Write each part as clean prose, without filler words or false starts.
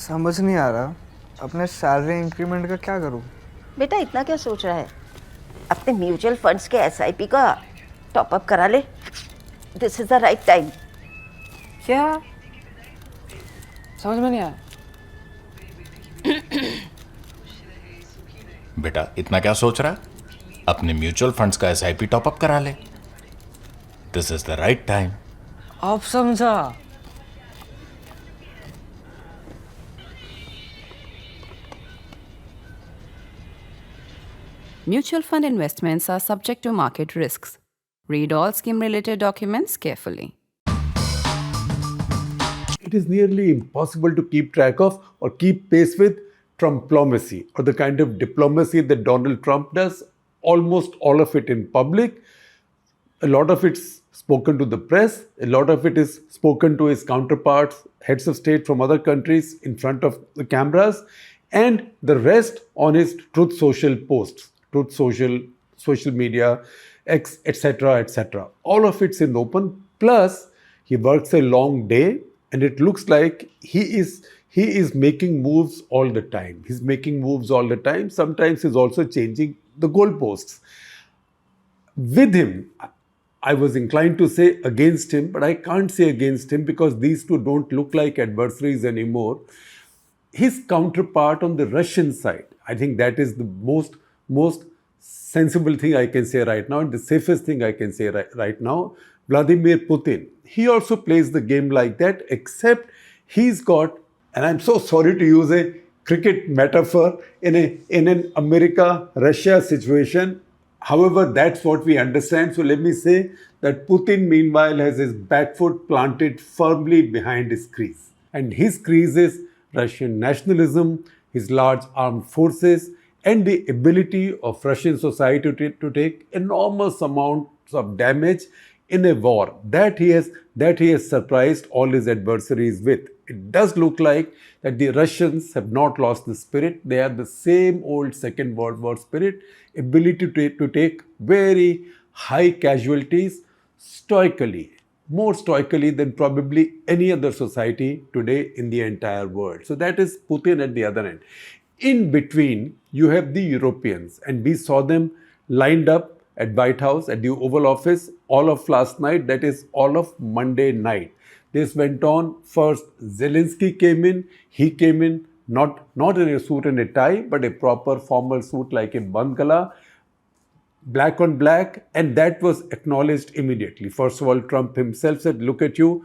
समझ नहीं आ रहा अपने सैलरी इंक्रीमेंट का क्या करूं। बेटा इतना क्या सोच रहा है? अपने म्यूचुअल फंड्स के एसआईपी का टॉपअप करा ले। This is the right time. क्या? समझ में नहीं आया। बेटा इतना क्या सोच रहा है? अपने म्यूचुअल फंड्स का एसआईपी टॉपअप करा ले। This is the right time. अब समझा। Mutual fund investments are subject to market risks. Read all scheme-related documents carefully. It is nearly impossible to keep track of or keep pace with Trumplomacy, or the kind of diplomacy that Donald Trump does, almost all of it in public. A lot of it's spoken to the press, a lot of it is spoken to his counterparts, heads of state from other countries in front of the cameras, and the rest on his Truth Social posts, Truth Social, social media, X, etc., etc. All of it's in open. Plus, he works a long day, and it looks like he is making moves all the time. He's making moves all the time. Sometimes he's also changing the goalposts. With him, I was inclined to say against him, but I can't say against him because these two don't look like adversaries anymore. His counterpart on the Russian side, I think that is the most sensible thing I can say right now, and the safest thing I can say right now. Vladimir Putin, he also plays the game like that, except he's got, and I'm so sorry to use a cricket metaphor, in an America-Russia situation. However, that's what we understand. So let me say that Putin, meanwhile, has his back foot planted firmly behind his crease. And his crease is Russian nationalism, his large armed forces, and the ability of Russian society to take enormous amounts of damage in a war that he has surprised all his adversaries with. It does look like that the Russians have not lost the spirit. They have the same old Second World War spirit, ability to take very high casualties stoically, more stoically than probably any other society today in the entire world. So that is Putin at the other end. In between, you have the Europeans, and we saw them lined up at White House, at the Oval Office, all of last night, that is all of Monday night. This went on. First, Zelensky came in. He came in not in a suit and a tie, but a proper formal suit like a Bangala, black on black, and that was acknowledged immediately. First of all, Trump himself said, "Look at you,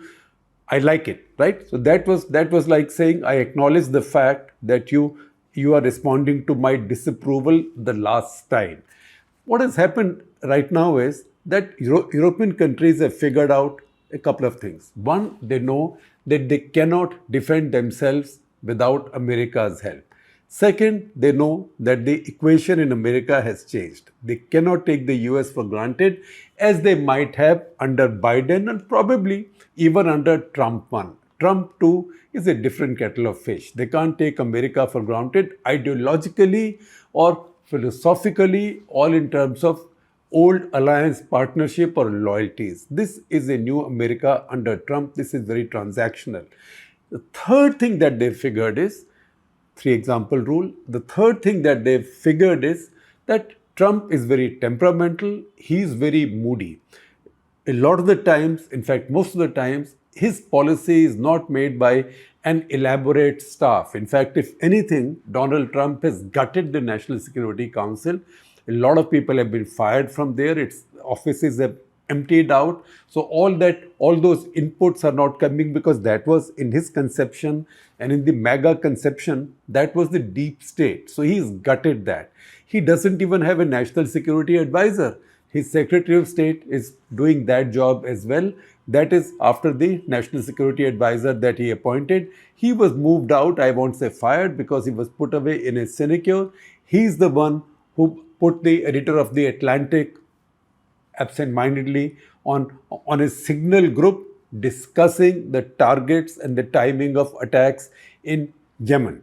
I like it," right? So that was like saying, "I acknowledge the fact that you are responding to my disapproval the last time." What has happened right now is that European countries have figured out a couple of things. One, they know that they cannot defend themselves without America's help. Second, they know that the equation in America has changed. They cannot take the US for granted as they might have under Biden and probably even under Trump 1. Trump 2 is a different kettle of fish. They can't take America for granted ideologically or philosophically, all in terms of old alliance partnership or loyalties. This is a new America under Trump. This is very transactional. The third thing that they figured is, three example rule, the third thing that they figured is that Trump is very temperamental, he's very moody. A lot of the times, in fact, most of the times, his policy is not made by an elaborate staff. In fact, if anything, Donald Trump has gutted the National Security Council. A lot of people have been fired from there. Its offices have emptied out. So all those inputs are not coming because that was in his conception, and in the MAGA conception, that was the deep state. So he's gutted that. He doesn't even have a national security advisor. His Secretary of State is doing that job as well. That is after the national security advisor that he appointed. He was moved out, I won't say fired, because he was put away in a sinecure. He's the one who put the editor of The Atlantic absent-mindedly on a signal group discussing the targets and the timing of attacks in Yemen.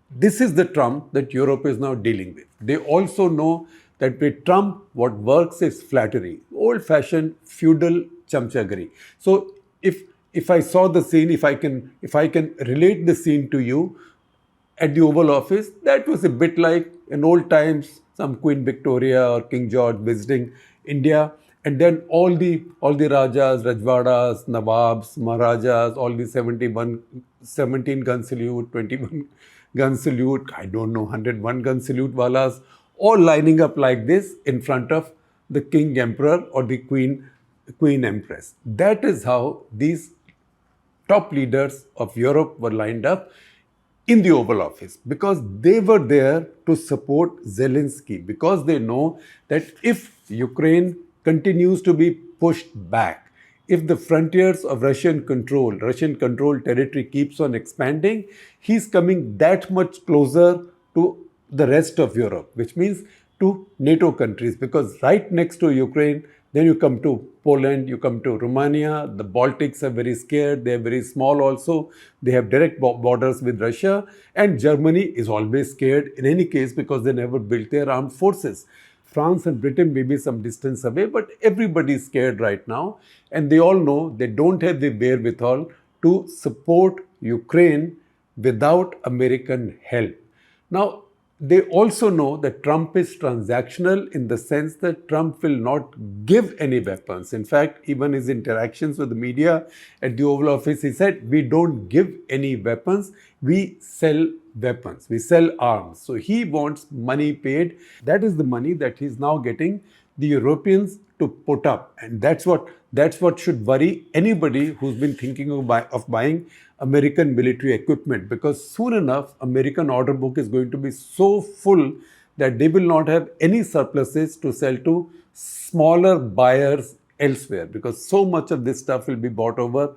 This is the Trump that Europe is now dealing with. They also know that with Trump, what works is flattery, old-fashioned feudal chamchagiri. So if if I saw the scene, if I can relate the scene to you at the Oval Office, that was a bit like in old times, some Queen Victoria or King George visiting India, and then all the Rajas, Rajwadas, Nawabs, Maharajas, all the 17 gun salute, 21 gun salute, I don't know, 101 gun salute walas, all lining up like this in front of the King Emperor or the Queen Empress. That is how these top leaders of Europe were lined up in the Oval Office, because they were there to support Zelensky, because they know that if Ukraine continues to be pushed back, if the frontiers of Russian control territory keeps on expanding, he's coming that much closer to the rest of Europe, which means to NATO countries, because right next to Ukraine, then you come to Poland, you come to Romania, the Baltics are very scared, they are very small also, they have direct borders with Russia, and Germany is always scared in any case because they never built their armed forces. France and Britain may be some distance away, but everybody is scared right now, and they all know they don't have the wherewithal to support Ukraine without American help. Now, they also know that Trump is transactional in the sense that Trump will not give any weapons. In fact, even his interactions with the media at the Oval Office, he said, we don't give any weapons, we sell weapons, we sell arms. So he wants money paid. That is the money that he's now getting the Europeans to put up. And that's what should worry anybody who's been thinking of buying American military equipment, because soon enough, American order book is going to be so full that they will not have any surpluses to sell to smaller buyers elsewhere, because so much of this stuff will be bought over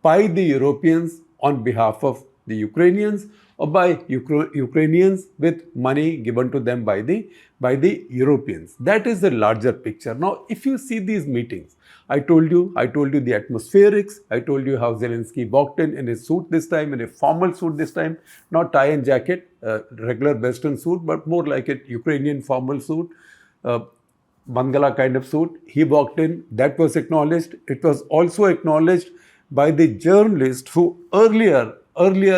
by the Europeans on behalf of the Ukrainians, or by Ukrainians with money given to them by the Europeans. That is the larger picture. Now, if you see these meetings, I told you the atmospherics. I told you how Zelensky walked in his suit this time, in a formal suit this time, not tie and jacket, regular Western suit, but more like a Ukrainian formal suit, Bangala kind of suit. He walked in. That was acknowledged. It was also acknowledged by the journalist who earlier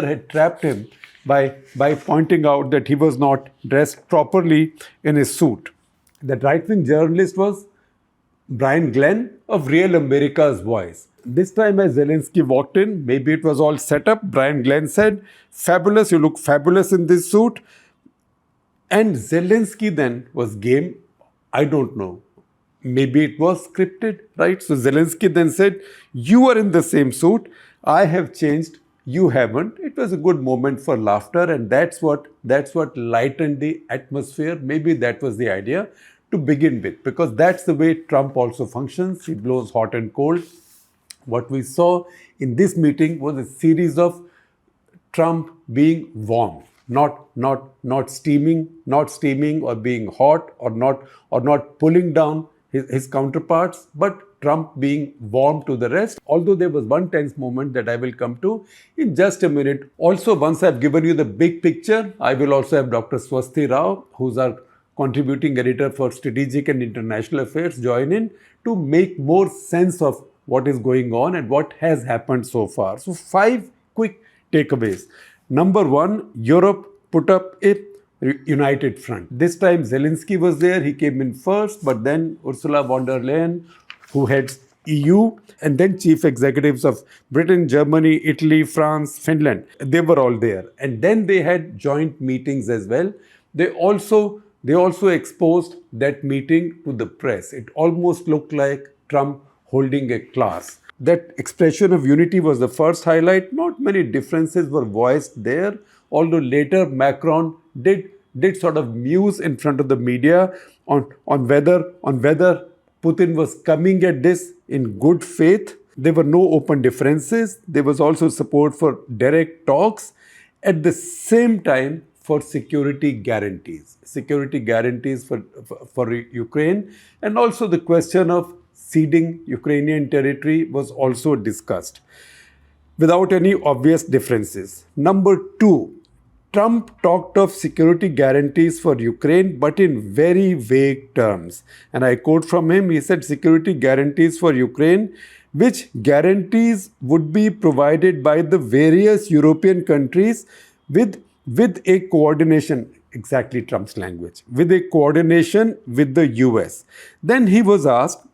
had trapped him by pointing out that he was not dressed properly in his suit. That right-wing journalist was Brian Glenn of Real America's Voice. This time as Zelensky walked in, maybe it was all set up, Brian Glenn said, "Fabulous, you look fabulous in this suit." And Zelensky then was game. I don't know. Maybe it was scripted, right? So Zelensky then said, "You are in the same suit. I have changed. You haven't." It was a good moment for laughter, and that's what lightened the atmosphere. Maybe that was the idea to begin with, because that's the way Trump also functions. He blows hot and cold. What we saw in this meeting was a series of Trump being warm, not steaming or being hot, or not pulling down his counterparts, but Trump being warm to the rest. Although there was one tense moment that I will come to in just a minute. Also, once I've given you the big picture, I will also have Dr. Swasti Rao, who's our contributing editor for Strategic and International Affairs, join in to make more sense of what is going on and what has happened so far. So 5 quick takeaways. Number 1, Europe put up a united front. This time Zelensky was there, he came in first, but then Ursula von der Leyen, who heads EU, and then chief executives of Britain, Germany, Italy, France, Finland, they were all there. And then they had joint meetings as well. They also exposed that meeting to the press. It almost looked like Trump holding a class. That expression of unity was the first highlight. Not many differences were voiced there, although later Macron did sort of muse in front of the media on whether Putin was coming at this in good faith. There were no open differences. There was also support for direct talks. At the same time, for security guarantees for Ukraine, and also the question of ceding Ukrainian territory was also discussed without any obvious differences. Number 2, Trump talked of security guarantees for Ukraine, but in very vague terms. And I quote from him, he said security guarantees for Ukraine which guarantees would be provided by the various European countries with a coordination, exactly Trump's language, with a coordination with the US. Then he was asked,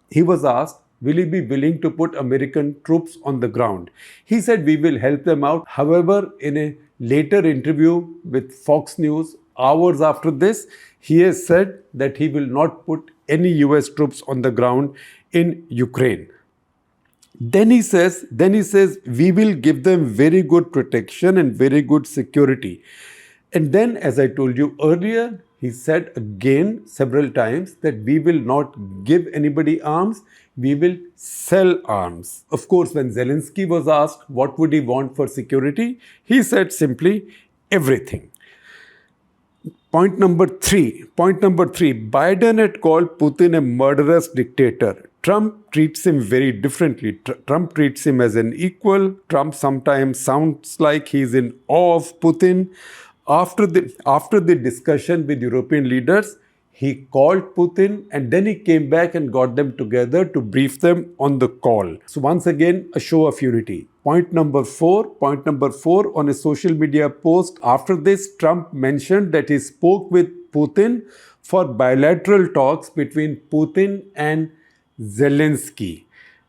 will he be willing to put American troops on the ground? He said, we will help them out. However, in a later interview with Fox News, hours after this, he has said that he will not put any US troops on the ground in Ukraine. Then he says, we will give them very good protection and very good security. And then, as I told you earlier, he said again several times that we will not give anybody arms, we will sell arms. Of course, when Zelensky was asked what would he want for security, he said simply everything. Point number three, Biden had called Putin a murderous dictator. Trump treats him very differently. Trump treats him as an equal. Trump sometimes sounds like he's in awe of Putin. After the discussion with European leaders, he called Putin and then he came back and got them together to brief them on the call. So once again, a show of unity. Point number four, on a social media post after this, Trump mentioned that he spoke with Putin for bilateral talks between Putin and Zelensky.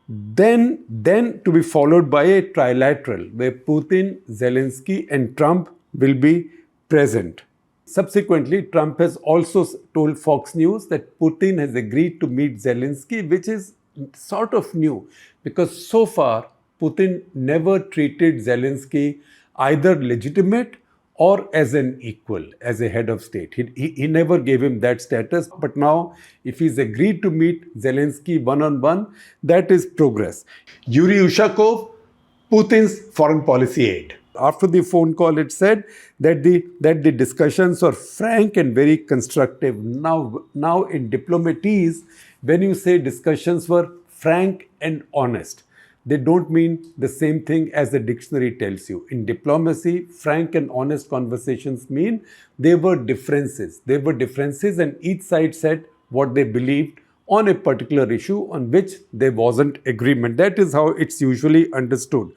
Then to be followed by a trilateral where Putin, Zelensky and Trump will be present. Subsequently, Trump has also told Fox News that Putin has agreed to meet Zelensky, which is sort of new because so far Putin never treated Zelensky either legitimate or as an equal, as a head of state. He never gave him that status. But now, if he's agreed to meet Zelensky one-on-one, that is progress. Yuri Ushakov, Putin's foreign policy aide. After the phone call, it said that the discussions were frank and very constructive. Now in diplomacies, when you say discussions were frank and honest, they don't mean the same thing as the dictionary tells you. In diplomacy, frank and honest conversations mean there were differences. And each side said what they believed on a particular issue on which there wasn't agreement. That is how it's usually understood.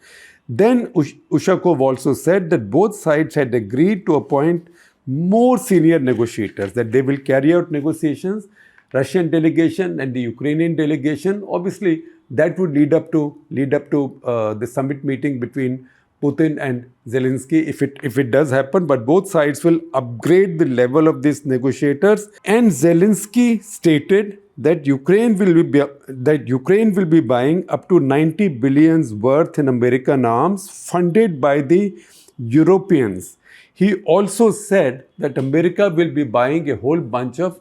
Then Ushakov also said that both sides had agreed to appoint more senior negotiators, that they will carry out negotiations. Russian delegation and the Ukrainian delegation, obviously, that would lead up to the summit meeting between Putin and Zelensky if it does happen. But both sides will upgrade the level of these negotiators. And Zelensky stated that Ukraine will be buying up to 90 billion worth in American arms funded by the Europeans. He also said that America will be buying a whole bunch of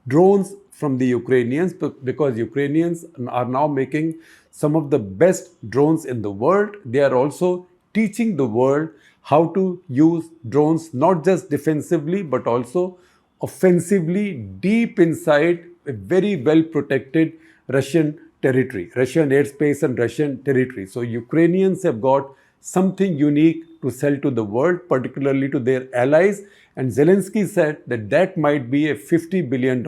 drones from the Ukrainians because Ukrainians are now making some of the best drones in the world. They are also teaching the world how to use drones not just defensively but also offensively deep inside a very well protected Russian territory, Russian airspace and Russian territory. So Ukrainians have got something unique to sell to the world, particularly to their allies. And Zelensky said that might be a $50 billion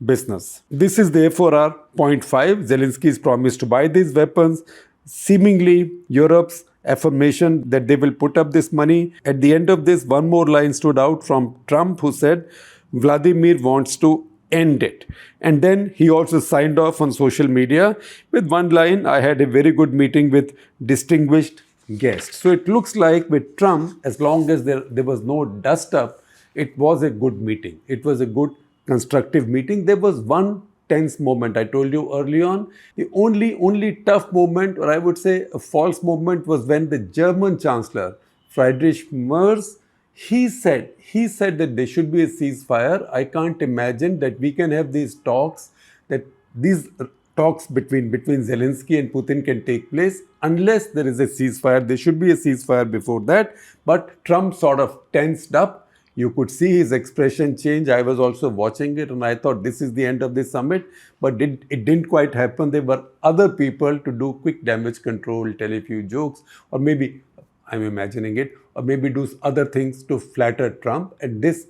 business. This is therefore our point 5. Zelensky's promise to buy these weapons, seemingly Europe's affirmation that they will put up this money. At the end of this, one more line stood out from Trump, who said, Vladimir wants to end it. And then he also signed off on social media with one line, I had a very good meeting with distinguished guests. So it looks like with Trump, as long as there was no dust up, it was a good meeting. It was a good constructive meeting. There was one tense moment I told you early on. The only tough moment, or I would say a false moment, was when the German Chancellor, Friedrich Merz, he said that there should be a ceasefire. I can't imagine that we can have these talks, that these talks between Zelensky and Putin can take place unless there is a ceasefire. There should be a ceasefire before that. But Trump sort of tensed up. You could see his expression change. I was also watching it and I thought this is the end of the summit. But it didn't quite happen. There were other people to do quick damage control, tell a few jokes, or maybe, I'm imagining it, or maybe do other things to flatter Trump. And this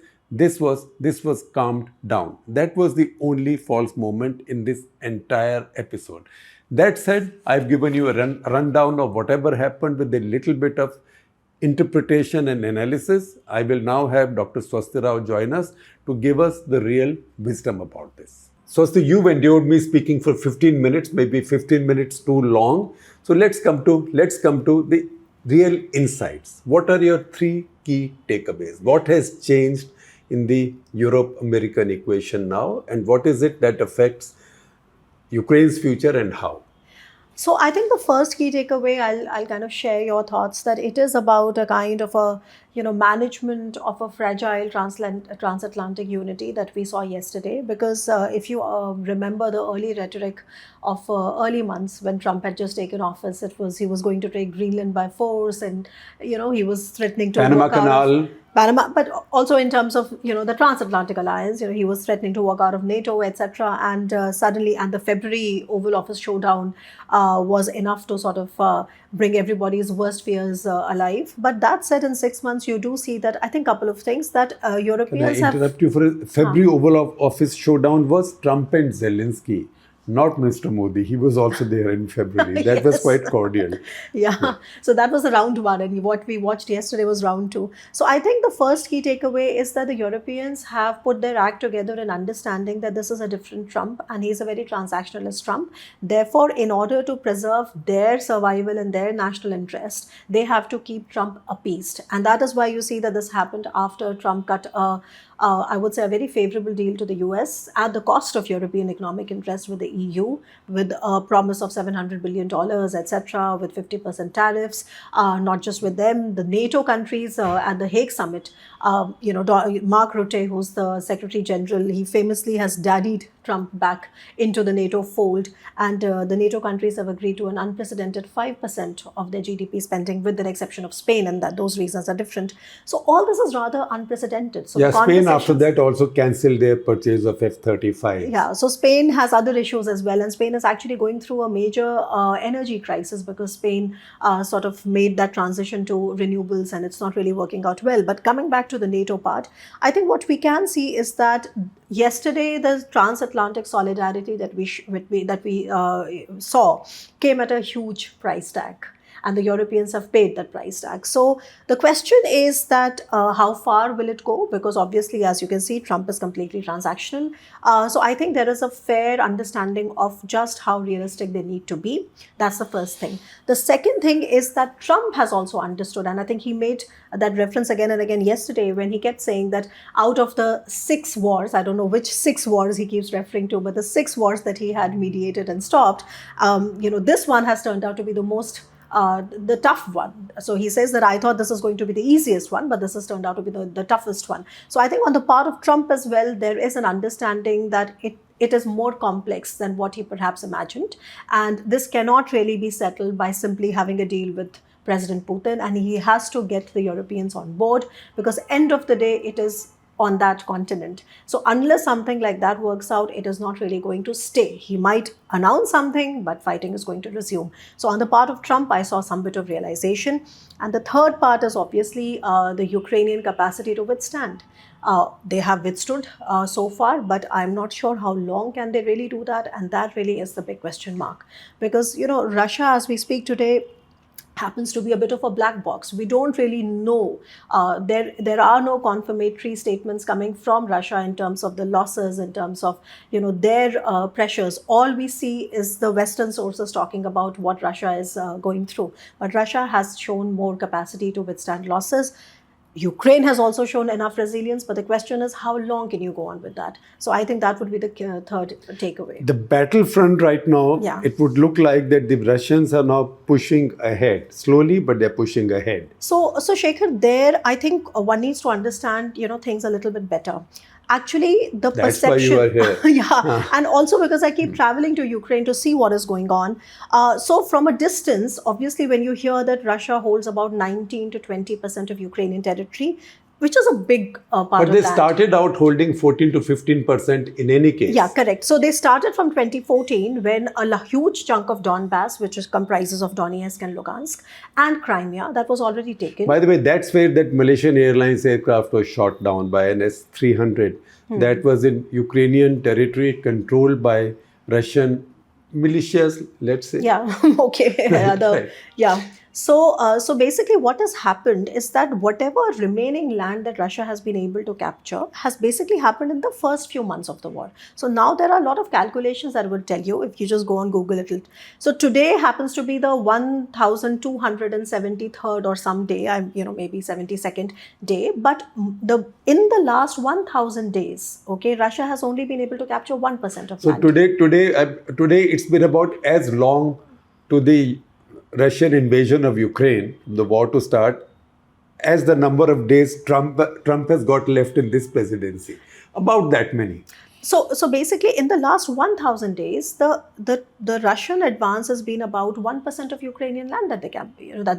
was calmed down. That was the only false moment in this entire episode. That said, I've given you a rundown of whatever happened with a little bit of interpretation and analysis. I will now have Dr. Swasti Rao join us to give us the real wisdom about this. Swasti, you've endured me speaking for 15 minutes, maybe 15 minutes too long. So let's come to the real insights. What are your three key takeaways? What has changed in the Europe-American equation now, and what is it that affects Ukraine's future and how? So I think the first key takeaway, I'll kind of share your thoughts that it is about a kind of a management of a fragile transatlantic unity that we saw yesterday. Because if you remember the early rhetoric of early months when Trump had just taken office, he was going to take Greenland by force, and he was threatening to Panama walk out Canal. of Panama, but also in terms of the transatlantic alliance, he was threatening to walk out of NATO, etc. And suddenly, and the February Oval Office showdown was enough to sort of bring everybody's worst fears alive. But that said, in 6 months, you do see that I think couple of things that Europeans Can I interrupt you for a February Oval Office showdown was Trump and Zelensky. Not Mr. Modi. He was also there in February. That was quite cordial. Yeah. So that was the round one, and what we watched yesterday was round two. So I think the first key takeaway is that the Europeans have put their act together in understanding that this is a different Trump, and he's a very transactionalist Trump. Therefore, in order to preserve their survival and their national interest, they have to keep Trump appeased. And that is why you see that this happened after Trump cut I would say a very favorable deal to the US at the cost of European economic interest with the EU, with a promise of $700 billion, etc., with 50% tariffs, not just with them, the NATO countries at the Hague summit. Mark Rutte, who's the Secretary General, he famously has daddied Trump back into the NATO fold, and the NATO countries have agreed to an unprecedented 5% of their GDP spending, with the exception of Spain, and that those reasons are different. So all this is rather unprecedented. So Spain after that also cancelled their purchase of F-35. Yeah, so Spain has other issues as well, and Spain is actually going through a major energy crisis because Spain sort of made that transition to renewables, and it's not really working out well. But coming back to the NATO part, I think what we can see is that yesterday the transatlantic solidarity that we saw came at a huge price tag. And the Europeans have paid that price tag. So the question is that how far will it go? Because obviously, as you can see, Trump is completely transactional. So I think there is a fair understanding of just how realistic they need to be. That's the first thing. The second thing is that Trump has also understood, and I think he made that reference again and again yesterday when he kept saying that out of the 6 wars, I don't know which 6 wars he keeps referring to, but the 6 wars that he had mediated and stopped, this one has turned out to be the most the tough one. So he says that I thought this is going to be the easiest one, but this has turned out to be the toughest one. So I think on the part of Trump as well, there is an understanding that it is more complex than what he perhaps imagined. And this cannot really be settled by simply having a deal with President Putin. And he has to get the Europeans on board, because end of the day, it is on that continent. So unless something like that works out, it is not really going to stay. He might announce something, but fighting is going to resume. So on the part of Trump, I saw some bit of realization. And the third part is obviously the Ukrainian capacity to withstand. They have withstood so far, but I'm not sure how long can they really do that. And that really is the big question mark. Because, Russia, as we speak today, happens to be a bit of a black box. We don't really know. There are no confirmatory statements coming from Russia in terms of the losses, in terms of their pressures. All we see is the Western sources talking about what Russia is going through. But Russia has shown more capacity to withstand losses. Ukraine has also shown enough resilience, but the question is how long can you go on with that? So I think that would be the third takeaway. The battlefront right now, Yeah. It would look like that the Russians are now pushing ahead, slowly, but they're pushing ahead. So Shekhar, there I think one needs to understand things a little bit better. Actually, the That's perception. why you are here. Yeah, and also because I keep traveling to Ukraine to see what is going on. So from a distance, obviously, when you hear that Russia holds about 19 to 20% of Ukrainian territory, which is a big part of that. But they started out holding 14 to 15% in any case. Yeah, correct. So they started from 2014 when a huge chunk of Donbass, which comprises of Donetsk and Lugansk, and Crimea, that was already taken. By the way, that's where that Malaysian Airlines aircraft was shot down by an S-300. That was in Ukrainian territory controlled by Russian militias, let's say. Yeah, okay. Right. Yeah. So basically, what has happened is that whatever remaining land that Russia has been able to capture has basically happened in the first few months of the war. So now there are a lot of calculations that will tell you if you just go on Google it. So today happens to be the 1273rd or some day, maybe 72nd day. But in the last 1000 days, okay, Russia has only been able to capture 1% of So land. today it's been about as long to the Russian invasion of Ukraine, the war to start, as the number of days Trump has got left in this presidency. About that many. So basically, in the last 1,000 days, the Russian advance has been about 1% of Ukrainian land that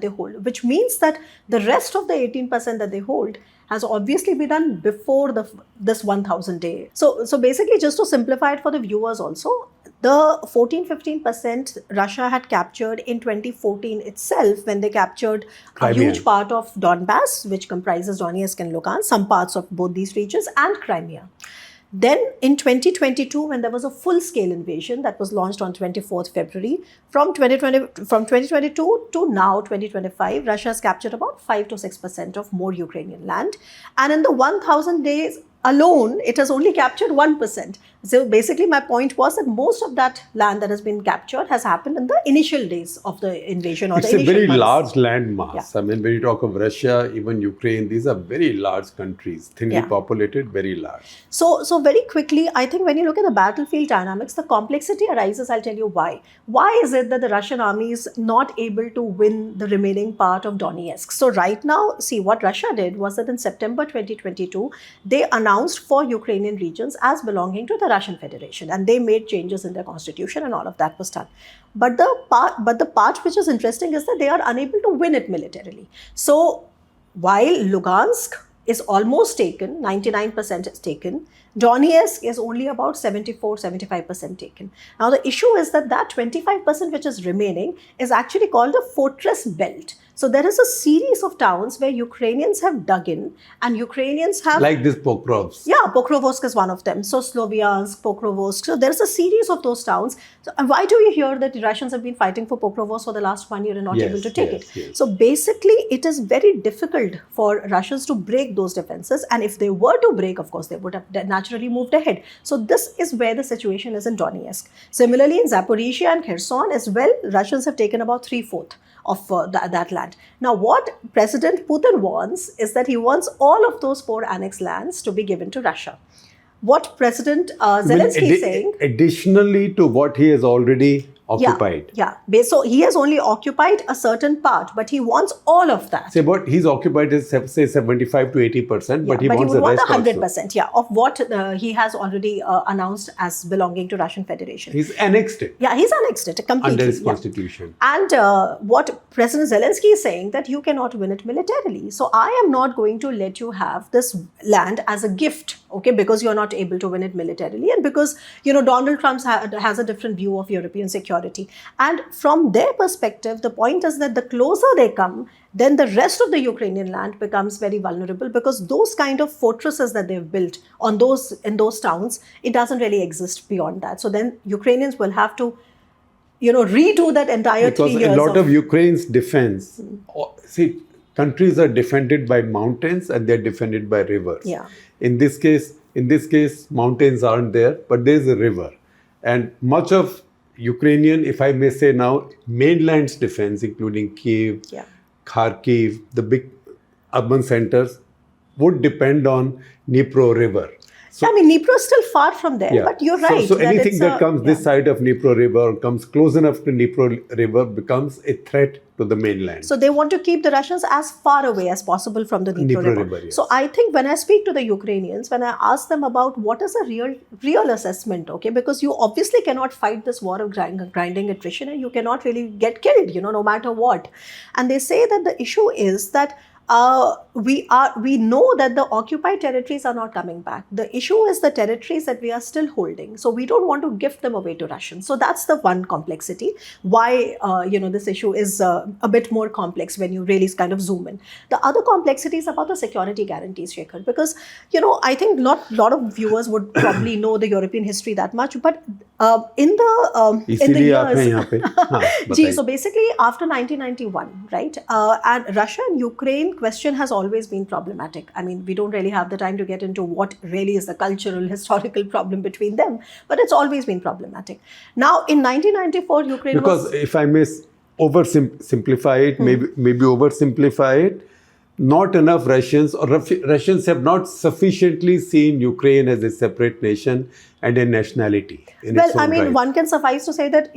they hold, which means that the rest of the 18% that they hold has obviously been done before this 1,000 day. So basically, just to simplify it for the viewers also, the 14-15% Russia had captured in 2014 itself when they captured Crimea. a huge part of Donbass, which comprises Donetsk and Lugansk, some parts of both these regions, and Crimea. Then in 2022, when there was a full-scale invasion that was launched on 24th February, from 2022 to now 2025, Russia has captured about 5 to 6% of more Ukrainian land. And in the 1,000 days alone, it has only captured 1%. So basically, my point was that most of that land that has been captured has happened in the initial days of the invasion or It's the a initial very months. large land mass. Yeah. I mean, when you talk of Russia, even Ukraine, these are very large countries, thinly Yeah. populated, very large. So very quickly, I think when you look at the battlefield dynamics, the complexity arises. I'll tell you why. Why is it that the Russian army is not able to win the remaining part of Donetsk? So right now, see, what Russia did was that in September 2022, they announced 4 Ukrainian regions as belonging to the Russian Federation, and they made changes in their constitution, and all of that was done. But the part which is interesting is that they are unable to win it militarily. So while Lugansk is almost taken, 99% is taken, Donetsk is only about 74-75% taken. Now the issue is that 25% which is remaining is actually called the fortress belt. So there is a series of towns where Ukrainians have dug in, and Ukrainians have... Like this Pokrovsk. Yeah, Pokrovsk is one of them. So Sloviansk, Pokrovsk. So there's a series of those towns. So why do you hear that the Russians have been fighting for Pokrovsk for the last 1 year and not Yes, able to take yes, it? yes. So basically, it is very difficult for Russians to break those defenses. And if they were to break, of course, they would have naturally moved ahead. So this is where the situation is in Donetsk. Similarly, in Zaporizhia and Kherson as well, Russians have taken about 3/4 of that land. Now, what President Putin wants is that he wants all of those 4 annexed lands to be given to Russia. What President Zelensky is saying... Additionally to what he has already occupied. Yeah. So he has only occupied a certain part, but he wants all of that. Say what he's occupied is say 75 to 80%, but he wants would the want rest 100%, also. of what he has already announced as belonging to Russian Federation. He's annexed it Yeah, he's annexed it completely. under his yeah. constitution. And what President Zelensky is saying that you cannot win it militarily. So I am not going to let you have this land as a gift, okay, because you're not able to win it militarily, and because, Donald Trump has a different view of European security. And from their perspective, the point is that the closer they come, then the rest of the Ukrainian land becomes very vulnerable, because those kind of fortresses that they've built in those towns, it doesn't really exist beyond that. So then Ukrainians will have to, redo that entire Because 3 years. a lot of Ukraine's defense, see, countries are defended by mountains and they're defended by rivers. Yeah. In this case, mountains aren't there, but there's a river. And much of Ukrainian, if I may say now, mainland's defense, including Kiev, Kharkiv, the big urban centers, would depend on Dnipro River. So, Dnipro is still far from there, but you're right. So anything that comes this this side of Dnipro River or comes close enough to Dnipro River becomes a threat to the mainland. So they want to keep the Russians as far away as possible from the Dnipro River. Yes. So I think when I speak to the Ukrainians, when I ask them about what is a real assessment, okay, because you obviously cannot fight this war of grinding attrition, and you cannot really get killed, no matter what. And they say that the issue is that we know that the occupied territories are not coming back. The issue is the territories that we are still holding. So we don't want to gift them away to Russians. So that's the one complexity. Why this issue is a bit more complex when you really kind of zoom in. The other complexity is about the security guarantees, Shekhar, because I think not a lot of viewers would probably know the European history that much, but in the इसीलिए आप हैं years, यहाँ पे हाँ Gee, बताइए so basically after 1991, right, and Russia and Ukraine question has always been problematic. I mean, we don't really have the time to get into what really is the cultural, historical problem between them, but it's always been problematic. Now, in 1994, Ukraine because was... if I may oversimplify it, maybe oversimplify it, not enough Russians or Russians have not sufficiently seen Ukraine as a separate nation and a nationality. Well, I mean, one can suffice to say that,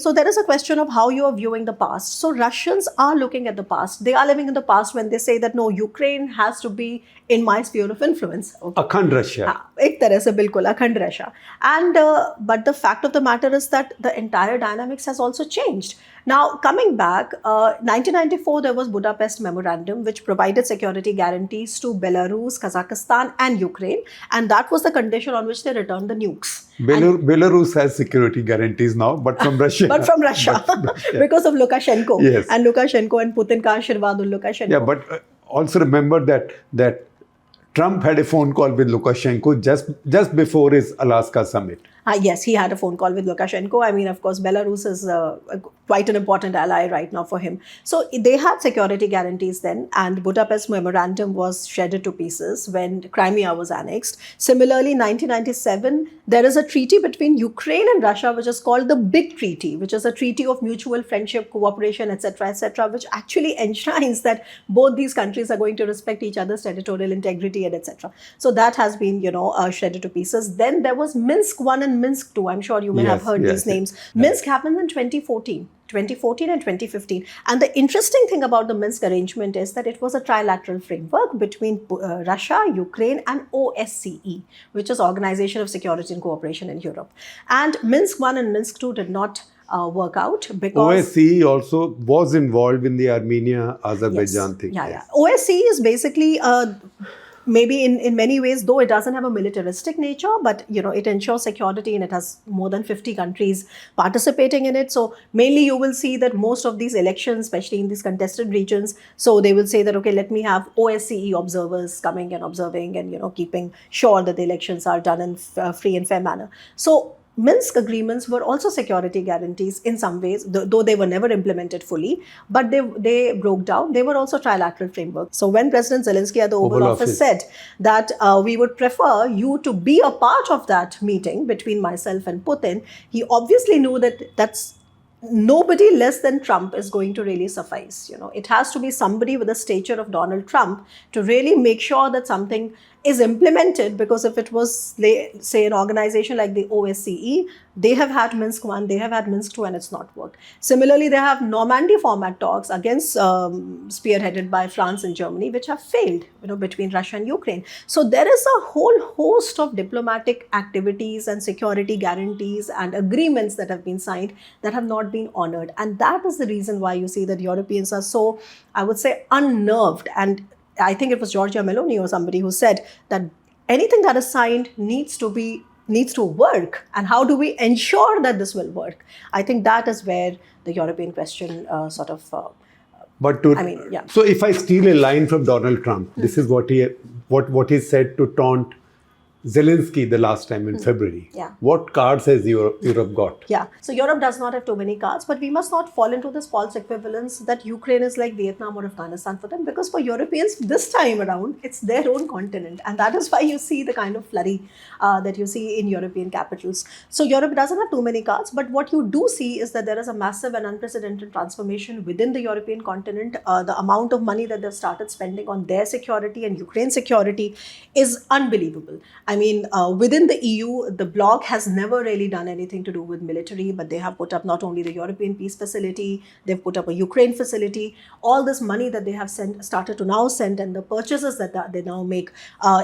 so there is a question of how you are viewing the past. So Russians are looking at the past. They are living in the past when they say that, no, Ukraine has to be in my sphere of influence. Okay. Akhand Russia. एक तरह से बिल्कुल अखंड Russia. And but the fact of the matter is that the entire dynamics has also changed. Now, coming back, 1994, there was Budapest Memorandum, which provided security guarantees to Belarus, Kazakhstan, and Ukraine. And that was the condition on which they returned the nukes. Belarus has security guarantees now, but from Russia. But from Russia, because of Lukashenko. Yes. And Lukashenko and Putin ka Ashirwad ul Lukashenko. Yeah, but also remember that Trump had a phone call with Lukashenko just before his Alaska summit. Yes, he had a phone call with Lukashenko. I mean, of course, Belarus is quite an important ally right now for him. So they had security guarantees then, and Budapest Memorandum was shredded to pieces when Crimea was annexed. Similarly, 1997, there is a treaty between Ukraine and Russia, which is called the Big Treaty, which is a treaty of mutual friendship, cooperation, etc., which actually enshrines that both these countries are going to respect each other's territorial integrity, and etc. So that has been, shredded to pieces. Then there was Minsk 1 and Minsk 2. I'm sure you may have heard these names. Minsk happened in 2014 and 2015. And the interesting thing about the Minsk arrangement is that it was a trilateral framework between Russia, Ukraine, and OSCE, which is Organization of Security and Cooperation in Europe. And Minsk 1 and Minsk 2 did not work out because... OSCE also was involved in the Armenia-Azerbaijan thing. Yeah. OSCE is basically... maybe in many ways, though it doesn't have a militaristic nature, but it ensures security and it has more than 50 countries participating in it. So mainly you will see that most of these elections, especially in these contested regions, so they will say that, okay, let me have OSCE observers coming and observing and keeping sure that the elections are done in free and fair manner. So Minsk agreements were also security guarantees in some ways, though they were never implemented fully, but they broke down. They were also trilateral frameworks. So when President Zelensky at the Oval Office said that we would prefer you to be a part of that meeting between myself and Putin, he obviously knew that that's nobody less than Trump is going to really suffice. It has to be somebody with the stature of Donald Trump to really make sure that something is implemented, because if it was, say, an organization like the OSCE, they have had Minsk 1, they have had Minsk 2, and it's not worked. Similarly, they have Normandy format talks against spearheaded by France and Germany, which have failed, between Russia and Ukraine. So there is a whole host of diplomatic activities and security guarantees and agreements that have been signed that have not been honored. And that is the reason why you see that Europeans are so, I would say, unnerved. And I think it was Giorgia Meloni or somebody who said that anything that is signed needs to work. And how do we ensure that this will work? I think that is where the European question So if I steal a line from Donald Trump, this is what he said to taunt Zelensky the last time in February. Yeah. What cards has Europe got? Yeah. So Europe does not have too many cards, but we must not fall into this false equivalence that Ukraine is like Vietnam or Afghanistan for them, because for Europeans this time around, it's their own continent. And that is why you see the kind of flurry that you see in European capitals. So Europe doesn't have too many cards, but what you do see is that there is a massive and unprecedented transformation within the European continent. The amount of money that they've started spending on their security and Ukraine's security is unbelievable. I mean, within the EU, the bloc has never really done anything to do with military, but they have put up not only the European Peace Facility, they've put up a Ukraine facility. All this money that they have started to now send, and the purchases that they now make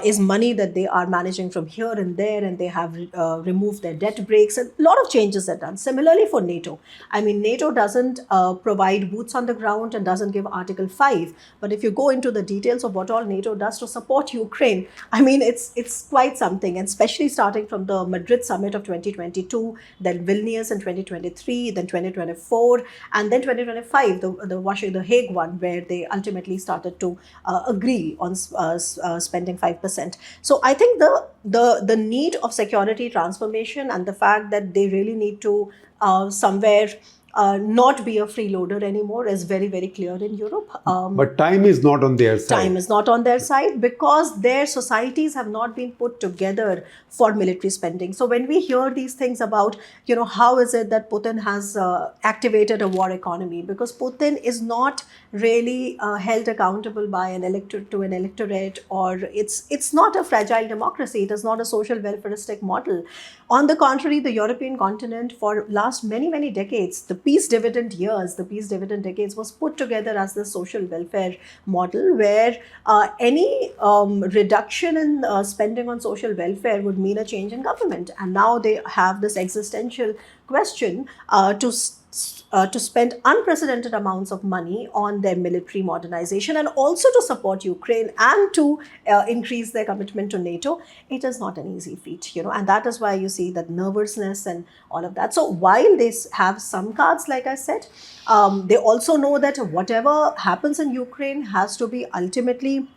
is money that they are managing from here and there, and they have removed their debt breaks, and a lot of changes are done. Similarly for NATO. I mean, NATO doesn't provide boots on the ground and doesn't give Article 5, but if you go into the details of what all NATO does to support Ukraine, I mean, it's quite something, and especially starting from the Madrid summit of 2022, then Vilnius in 2023, then 2024, and then 2025, the Hague one, where they ultimately started to agree on spending 5%. So I think the need of security transformation and the fact that they really need to somewhere not be a freeloader anymore is very, very clear in Europe. But time is not on their side. Time is not on their side because their societies have not been put together for military spending. So when we hear these things about, how is it that Putin has activated a war economy? Because Putin is not really held accountable by an electorate, or it's not a fragile democracy. It is not a social welfaristic model. On the contrary, the European continent for last many, many decades, the peace dividend decades was put together as the social welfare model, where any reduction in spending on social welfare would mean a change in government. And now they have this existential question to spend unprecedented amounts of money on their military modernization and also to support Ukraine and to increase their commitment to NATO. It is not an easy feat, and that is why you see that nervousness and all of that. So while they have some cards, like I said, they also know that whatever happens in Ukraine has to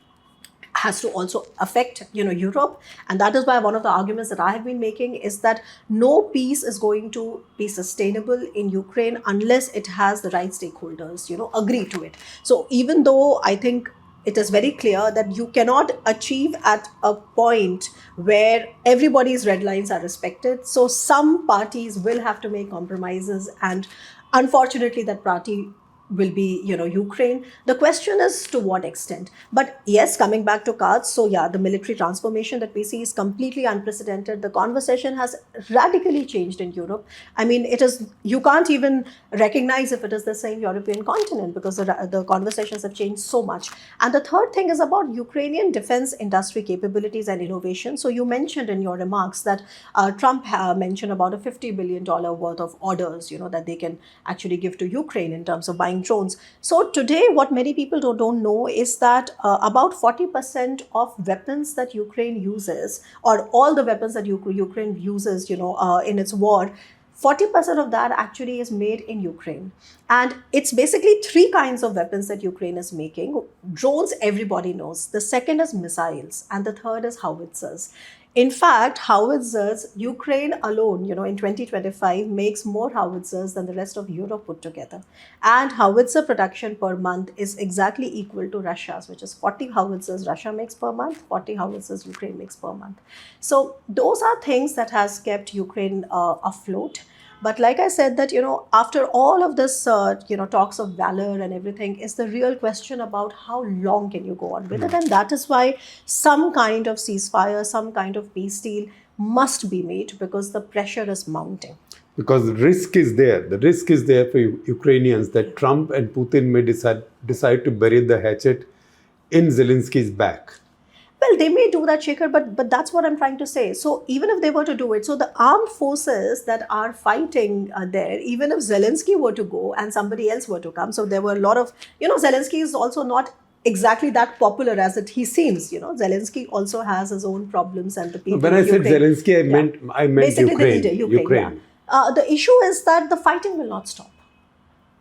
also affect Europe, and that is why one of the arguments that I have been making is that no peace is going to be sustainable in Ukraine unless it has the right stakeholders agree to it. So even though I think it is very clear that you cannot achieve at a point where everybody's red lines are respected, so some parties will have to make compromises, and unfortunately that party will be, Ukraine. The question is to what extent. But yes, coming back to cards, so yeah, the military transformation that we see is completely unprecedented. The conversation has radically changed in Europe. I mean, you can't even recognize if it is the same European continent because the conversations have changed so much. And the third thing is about Ukrainian defense industry capabilities and innovation. So you mentioned in your remarks that Trump mentioned about a $50 billion worth of orders, that they can actually give to Ukraine in terms of buying drones. So today, what many people don't know is that about 40% of weapons that Ukraine uses, or all the weapons that Ukraine uses, in its war, 40% of that actually is made in Ukraine. And it's basically three kinds of weapons that Ukraine is making. Drones, everybody knows. The second is missiles. And the third is howitzers. In fact, howitzers, Ukraine alone, in 2025 makes more howitzers than the rest of Europe put together. And howitzer production per month is exactly equal to Russia's, which is 40 howitzers Russia makes per month, 40 howitzers Ukraine makes per month. So those are things that has kept Ukraine afloat. But like I said, that, after all of this, talks of valor and everything, is the real question about how long can you go on with it? And that is why some kind of ceasefire, some kind of peace deal must be made, because the pressure is mounting. Because the risk is there. The risk is there for Ukrainians that Trump and Putin may decide to bury the hatchet in Zelensky's back. Well, they may do that, Shekhar, but that's what I'm trying to say. So even if they were to do it, so the armed forces that are fighting there, even if Zelensky were to go and somebody else were to come, so there were a lot of, Zelensky is also not exactly that popular as he seems. Zelensky also has his own problems, and the people. When I said Zelensky, I meant basically Ukraine. The leader, Ukraine. Yeah. The issue is that the fighting will not stop.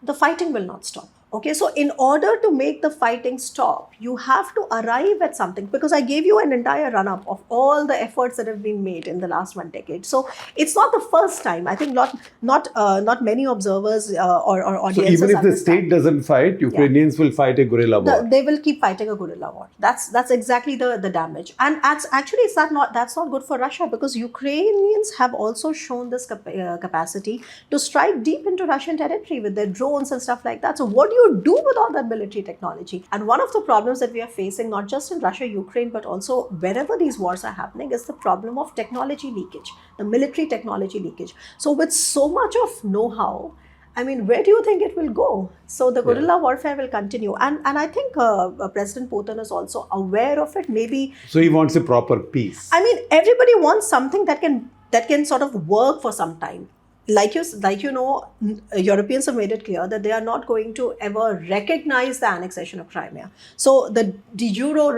The fighting will not stop. Okay, so in order to make the fighting stop, you have to arrive at something, because I gave you an entire run-up of all the efforts that have been made in the last 1 decade. So it's not the first time. I think not many observers or audiences. So even if the state doesn't fight, Ukrainians will fight a guerrilla war. They will keep fighting a guerrilla war. That's exactly the damage. And that's not good for Russia, because Ukrainians have also shown this capacity to strike deep into Russian territory with their drones and stuff like that. So what do you you do with all that military technology? And one of the problems that we are facing, not just in Russia, Ukraine, but also wherever these wars are happening, is the problem of technology leakage, the military technology leakage. So with so much of know-how, I mean, where do you think it will go? So the guerrilla warfare will continue. And I think President Putin is also aware of it. Maybe. So he wants a proper peace. I mean, everybody wants something that can sort of work for some time. Like you know, Europeans have made it clear that they are not going to ever recognize the annexation of Crimea. So the de jure,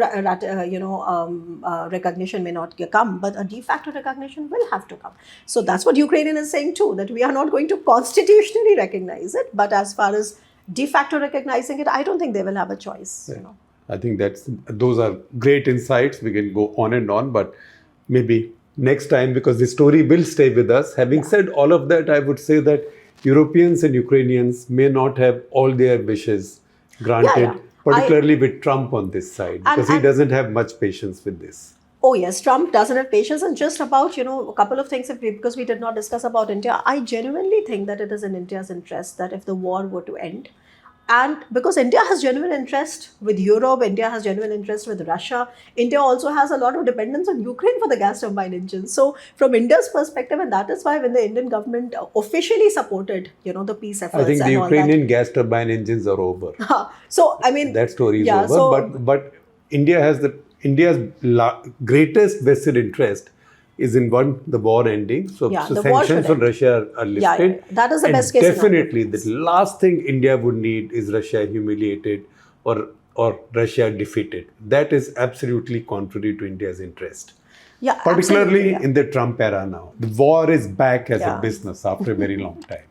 recognition may not come, but a de facto recognition will have to come. So that's what Ukrainian is saying too, that we are not going to constitutionally recognize it, but as far as de facto recognizing it, I don't think they will have a choice. Yeah. I think those are great insights. We can go on and on, but maybe next time, because the story will stay with us. Having said all of that, I would say that Europeans and Ukrainians may not have all their wishes granted, particularly with Trump on this side, because he doesn't have much patience with this. Oh yes, Trump doesn't have patience. And just about, a couple of things, because we did not discuss about India, I genuinely think that it is in India's interest that if the war were to end, and because India has genuine interest with Europe, India has genuine interest with Russia, India also has a lot of dependence on Ukraine for the gas turbine engines. So from India's perspective, and that is why when the Indian government officially supported, the peace efforts, I think the Ukrainian gas turbine engines are over. So I mean, that story is over. But India's greatest vested interest is in the war ending. So sanctions on Russia are lifted. That is the best case definitely, the last thing India would need is Russia humiliated or Russia defeated. That is absolutely contrary to India's interest. Yeah, particularly in the Trump era now. The war is back as a business after a very long time.